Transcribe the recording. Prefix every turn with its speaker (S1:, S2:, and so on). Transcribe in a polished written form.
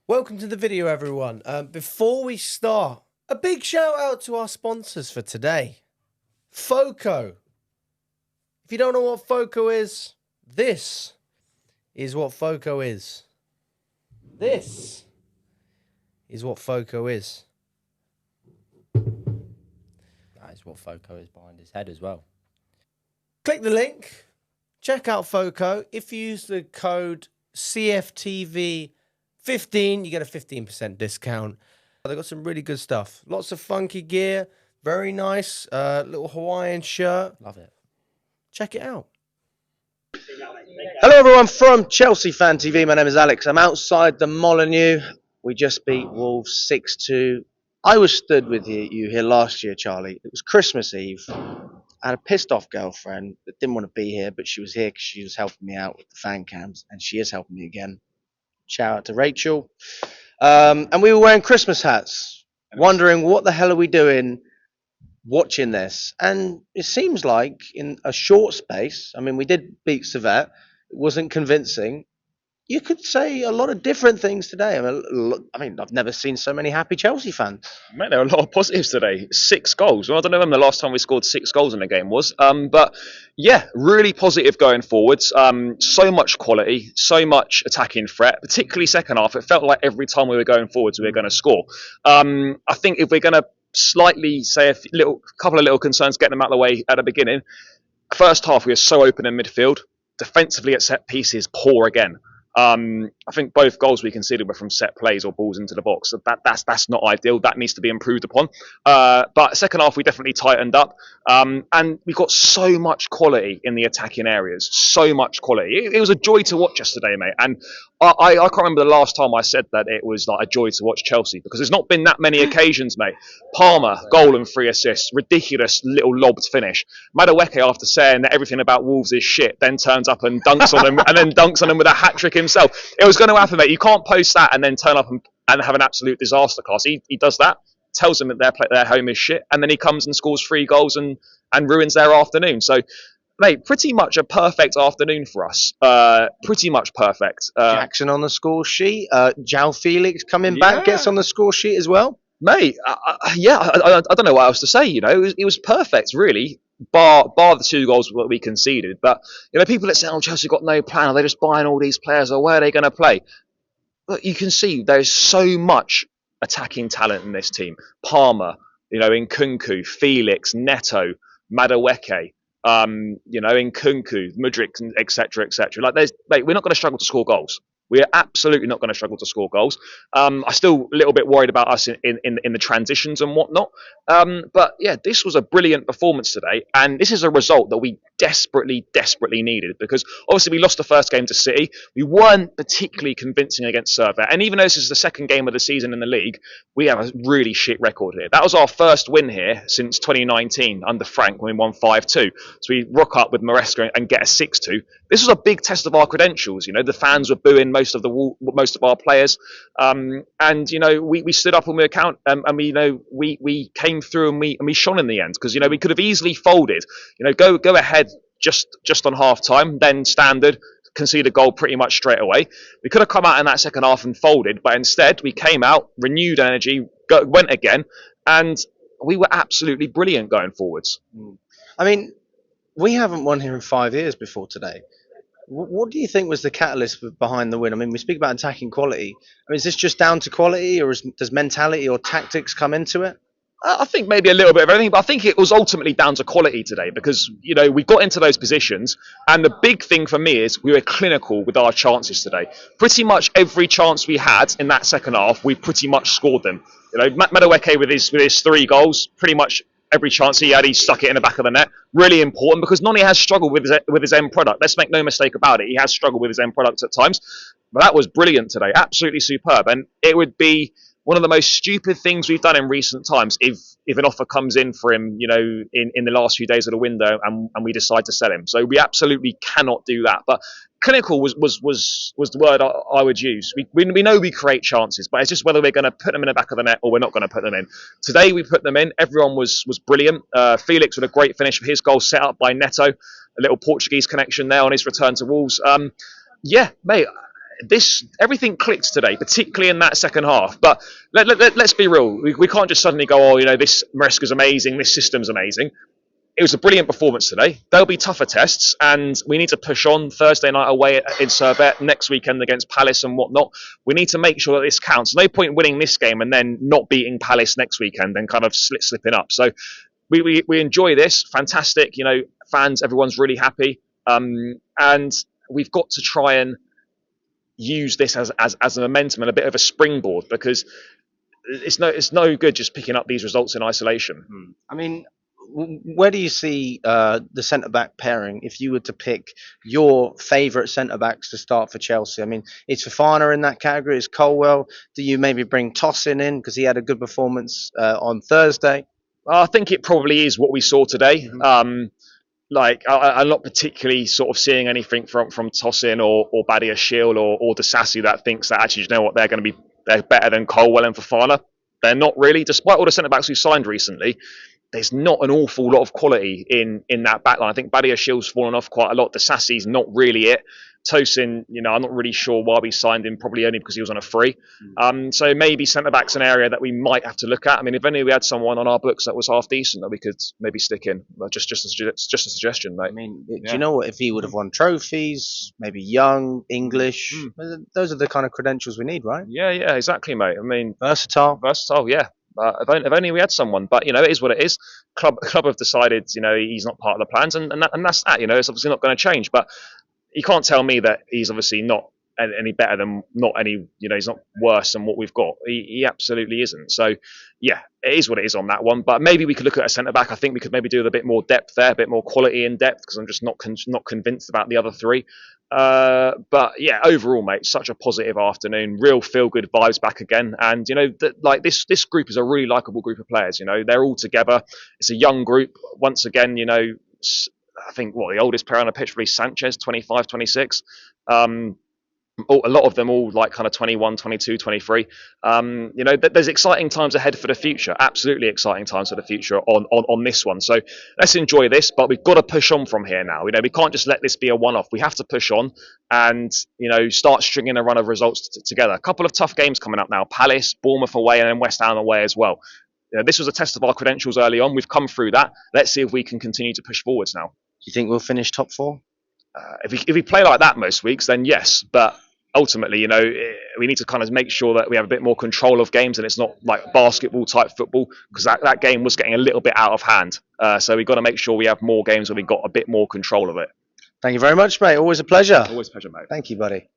S1: Welcome to the video, everyone. Before we start, a big shout out to our sponsors for today. FOCO. If you don't know what FOCO is, this is what FOCO is. This is what FOCO is.
S2: That is what FOCO is behind his head as well.
S1: Click the link. Check out FOCO. If you use the code cfctvyt, 15, you get a 15% discount. They got some really good stuff. Lots of funky gear. Very nice. Little Hawaiian shirt.
S2: Love it.
S1: Check it out.
S3: Hello everyone from Chelsea Fan TV. My name is Alex. I'm outside the Molineux. We just beat Wolves 6-2. I was stood with you here last year, Charlie. It was Christmas Eve. I had a pissed off girlfriend that didn't want to be here, but she was here because she was helping me out with the fan cams, and she is helping me again. Shout out to Rachel. And we were wearing Christmas hats, wondering what the hell are we doing watching this. And it seems like in a short space, I mean, we did beat cfctvyt. It wasn't convincing. You could say a lot of different things today. I mean, I've never seen so many happy Chelsea fans.
S4: Mate, there are a lot of positives today. 6 goals. Well, I don't know when the last time we scored 6 goals in a game was. But yeah, really positive going forwards. So much quality, so much attacking threat, particularly second half. It felt like every time we were going forwards, we were going to score. I think if we're going to slightly say couple of little concerns, getting them out of the way at the beginning. First half, we were so open in midfield. Defensively at set pieces, poor again. I think both goals we conceded were from set plays or balls into the box. So that's not ideal. That needs to be improved upon. But second half, we definitely tightened up. And we got so much quality in the attacking areas. So much quality. It was a joy to watch yesterday, mate. And I can't remember the last time I said that it was like a joy to watch Chelsea, because there's not been that many occasions, mate. Palmer, goal and 3 assists. Ridiculous little lobbed finish. Madueke, after saying that everything about Wolves is shit, then turns up and dunks on them, and then dunks on them with a hat-trick himself. It was going to happen, mate. You can't post that and then turn up and have an absolute disaster class. He does that, tells them that their home is shit, and then he comes and scores 3 goals and ruins their afternoon. So, mate, pretty much a perfect afternoon for us. Pretty much perfect.
S3: Jackson on the score sheet. João Felix coming back gets on the score sheet as well.
S4: Mate, I don't know what else to say. You know, it was perfect, really. Bar the 2 goals that we conceded. But, you know, people that say, oh, Chelsea got no plan, or they're just buying all these players, or where are they going to play? But you can see there's so much attacking talent in this team. Palmer, you know, Nkunku, Felix, Neto, Madueke, you know, Nkunku, Mudryk, etc., etc. Like, mate, we're not going to struggle to score goals. We are absolutely not going to struggle to score goals. I'm still a little bit worried about us in the transitions and whatnot. But yeah, this was a brilliant performance today. And this is a result that we desperately needed, because obviously we lost the first game to City. We weren't particularly convincing against cfctvyt. And even though this is the second game of the season in the league, we have a really shit record here. That was our first win here since 2019 under Frank, when we won 5-2. So we rock up with Maresca and get a 6-2. This was a big test of our credentials. You know, the fans were booing most of our players, and you know, we stood up and we we came through and we shone in the end, because you know, we could have easily folded. You know, go ahead just on half time, then standard, concede a goal pretty much straight away. We could have come out in that second half and folded, but instead we came out, renewed energy, went again, and we were absolutely brilliant going forwards.
S3: I mean, we haven't won here in 5 years before today. What do you think was the catalyst behind the win? I mean, we speak about attacking quality. I mean, is this just down to quality, or does mentality or tactics come into it?
S4: I think maybe a little bit of everything, but I think it was ultimately down to quality today, because, you know, we got into those positions, and the big thing for me is we were clinical with our chances today. Pretty much every chance we had in that second half, we pretty much scored them. You know, Madueke with his 3 goals, pretty much every chance he had, he stuck it in the back of the net. Really important, because Noni has struggled with his end product. Let's make no mistake about it. He has struggled with his end product at times. But that was brilliant today. Absolutely superb. And it would be one of the most stupid things we've done in recent times if an offer comes in for him, you know, in the last few days of the window, and we decide to sell him. So we absolutely cannot do that. But clinical was the word I would use. We know we create chances, but it's just whether we're going to put them in the back of the net or we're not going to put them in. Today we put them in. Everyone was brilliant. Felix with a great finish for his goal, set up by Neto. A little Portuguese connection there on his return to Wolves. Yeah, mate. everything clicked today, particularly in that second half. But let's be real. We can't just suddenly go, oh, this Maresca's amazing, this system's amazing. It was a brilliant performance today. There'll be tougher tests, and we need to push on Thursday night away in Servette, next weekend against Palace and whatnot. We need to make sure that this counts. No point winning this game and then not beating Palace next weekend and kind of slipping up. So we enjoy this. Fantastic. Fans, everyone's really happy. And we've got to try and use this as a momentum and a bit of a springboard, because it's no good just picking up these results in isolation.
S3: I mean, where do you see the centre-back pairing if you were to pick your favourite centre-backs to start for Chelsea? I mean, is Fofana in that category? Is Colwell? Do you maybe bring Tosin in because he had a good performance on Thursday?
S4: I think it probably is what we saw today. I'm not particularly sort of seeing anything from Tosin or Badia Shield or Disasi that thinks that actually, they're better than Colwell and Fofana. They're not really, despite all the centre-backs we signed recently. There's not an awful lot of quality in that backline. I think Badia Shield's fallen off quite a lot. Disasi's not really it. Tosin, I'm not really sure why we signed him, probably only because he was on a free. So maybe centre-back's an area that we might have to look at. I mean, if only we had someone on our books that was half decent that we could maybe stick in. Just a suggestion, mate.
S3: I mean, do you know what? If he would have won trophies, maybe young, English, those are the kind of credentials we need, right?
S4: Yeah, exactly, mate. I mean,
S3: versatile,
S4: yeah. If only we had someone, but it is what it is. Club have decided, he's not part of the plans, and that's that. It's obviously not going to change. But you can't tell me that he's obviously not any better than, he's not worse than what we've got. He absolutely isn't. So yeah, it is what it is on that one. But maybe we could look at a centre back. I think we could maybe do with a bit more depth there, a bit more quality in depth, because I'm just not convinced about the other three. But yeah, overall, mate, such a positive afternoon. Real feel good vibes back again, and this group is a really likable group of players. They're all together. It's a young group. Once again, I think the oldest player on the pitch, really Sanchez, 25, 26. A lot of them all like kind of 21, 22, 23. There's exciting times ahead for the future. Absolutely exciting times for the future on this one. So let's enjoy this, but we've got to push on from here now. We can't just let this be a one-off. We have to push on and, start stringing a run of results together. A couple of tough games coming up now. Palace, Bournemouth away, and then West Ham away as well. This was a test of our credentials early on. We've come through that. Let's see if we can continue to push forwards now.
S3: Do you think we'll finish top four?
S4: If we play like that most weeks, then yes. But ultimately, we need to kind of make sure that we have a bit more control of games and it's not like basketball type football, because that game was getting a little bit out of hand. So we've got to make sure we have more games where we've got a bit more control of it.
S3: Thank you very much, mate. Always a pleasure.
S4: Always a pleasure, mate.
S3: Thank you, buddy.